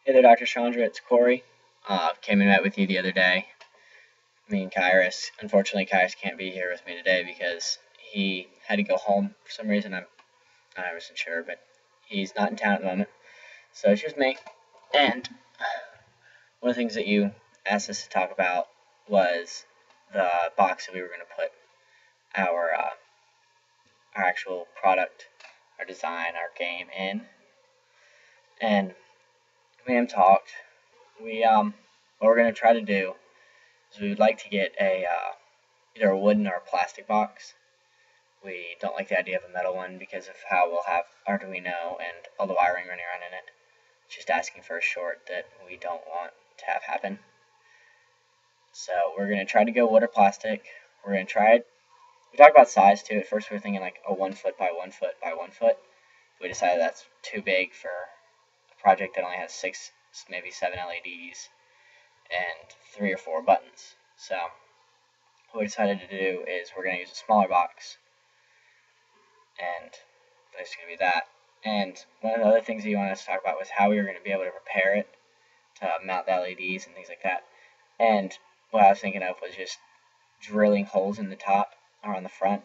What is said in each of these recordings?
Hey there, Dr. Chandra, it's Corey. Came and met with you the other day, me and Kairos. Unfortunately, Kairos can't be here with me today because he had to go home for some reason. I wasn't sure, but he's not in town at the moment. So it's just me. And one of the things that you asked us to talk about was the box that we were going to put our actual product, our design, our game in. And we haven't talked. What we're going to try to do is we would like to get either a wooden or a plastic box. We don't like the idea of a metal one because of how we'll have Arduino and all the wiring running around in it. It's just asking for a short that we don't want to have happen. So we're going to try to go wood or plastic. We're going to try it. We talked about size too. At first we were thinking like a 1 foot by 1 foot by 1 foot. We decided that's too big for a project that only has 6, maybe 7 LEDs and 3 or 4 buttons. So what we decided to do is we're going to use a smaller box, and that's going to be that. And one of the other things that you wanted us to talk about was how we were going to be able to prepare it to mount the LEDs and things like that. And what I was thinking of was just drilling holes in the top or on the front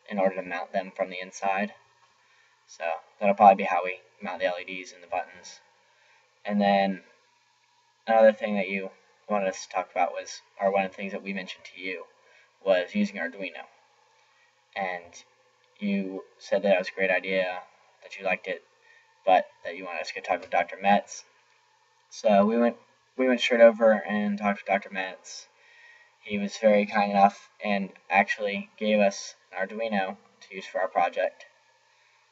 in order to mount them from the inside. So that'll probably be how we mount the LEDs and the buttons. And then another thing that you wanted us to talk about was, or one of the things that we mentioned to you, was using Arduino. And you said that it was a great idea, that you liked it, but that you wanted us to talk with Dr. Metz. So we went straight over and talked with Dr. Metz. He was very kind enough and actually gave us an Arduino to use for our project.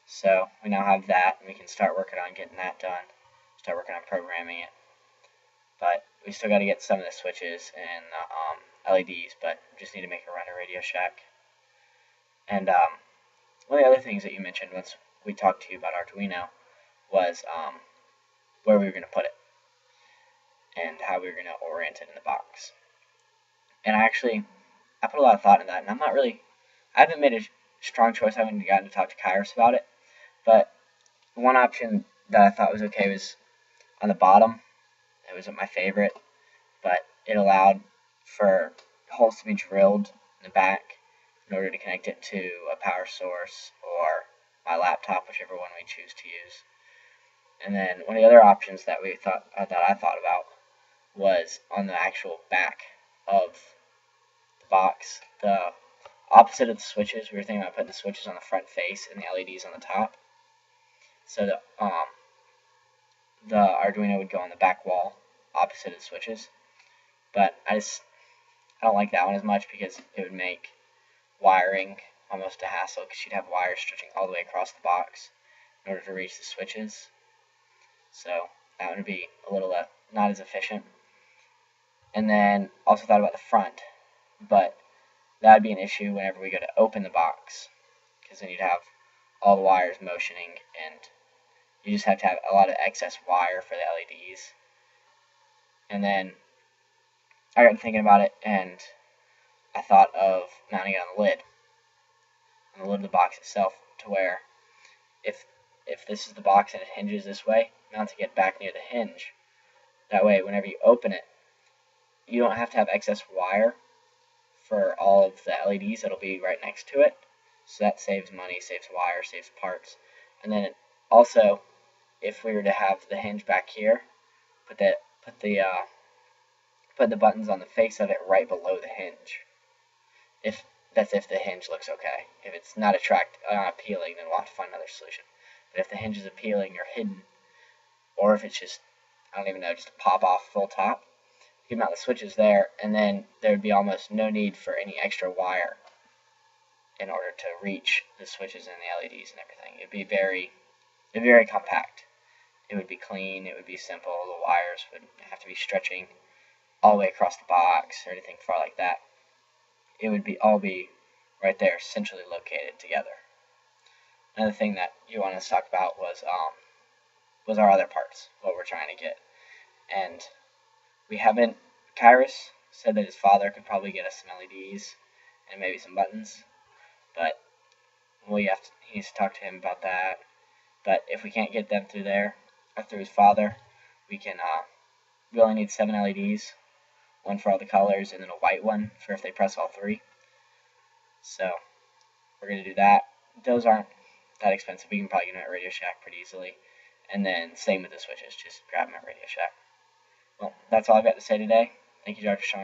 So we now have that, and we can start working on getting that done, start working on programming it. But we still got to get some of the switches and LEDs, but we just need to make a run to Radio Shack. And one of the other things that you mentioned once we talked to you about Arduino was where we were going to put it and how we were going to orient it in the box. And I put a lot of thought into that, and I haven't made a strong choice. I haven't gotten to talk to Kairos about it, but one option that I thought was okay was on the bottom. It wasn't my favorite, but it allowed for holes to be drilled in the back in order to connect it to a power source or my laptop, whichever one we choose to use. And then one of the other options that I thought about was on the actual back of the box, the opposite of the switches. We were thinking about putting the switches on the front face and the LEDs on the top. So the Arduino would go on the back wall, opposite of the switches. But I don't like that one as much because it would make wiring almost a hassle, because you'd have wires stretching all the way across the box in order to reach the switches. So that would be a little not as efficient. And then also thought about the front, but that would be an issue whenever we go to open the box, because then you'd have all the wires motioning, and you just have to have a lot of excess wire for the LEDs. And then I got thinking about it, and I thought of mounting it on the lid of the box itself, to where if this is the box and it hinges this way, mounting it back near the hinge. That way, whenever you open it, you don't have to have excess wire for all of the LEDs that'll be right next to it. So that saves money, saves wire, saves parts. And then also, if we were to have the hinge back here, put the buttons on the face of it right below the hinge. If the hinge looks okay. If it's not appealing, then we'll have to find another solution. But if the hinge is appealing or hidden, or if it's just, I don't even know, just a pop off full top, you can mount the switches there, and then there would be almost no need for any extra wire in order to reach the switches and the LEDs and everything. It'd be very compact. It would be clean, it would be simple, the wires wouldn't have to be stretching all the way across the box or anything far like that. It would all be right there, centrally located together. Another thing that you wanted us to talk about was our other parts, what we're trying to get. And Kairos said that his father could probably get us some LEDs and maybe some buttons, but he needs to talk to him about that. But if we can't get them through his father, we only need 7 LEDs, one for all the colors, and then a white one for if they press all 3. So we're going to do that. Those aren't that expensive. We can probably get them at Radio Shack pretty easily. And then same with the switches, just grab them at Radio Shack. Well, that's all I've got to say today. Thank you, Dr. Sean.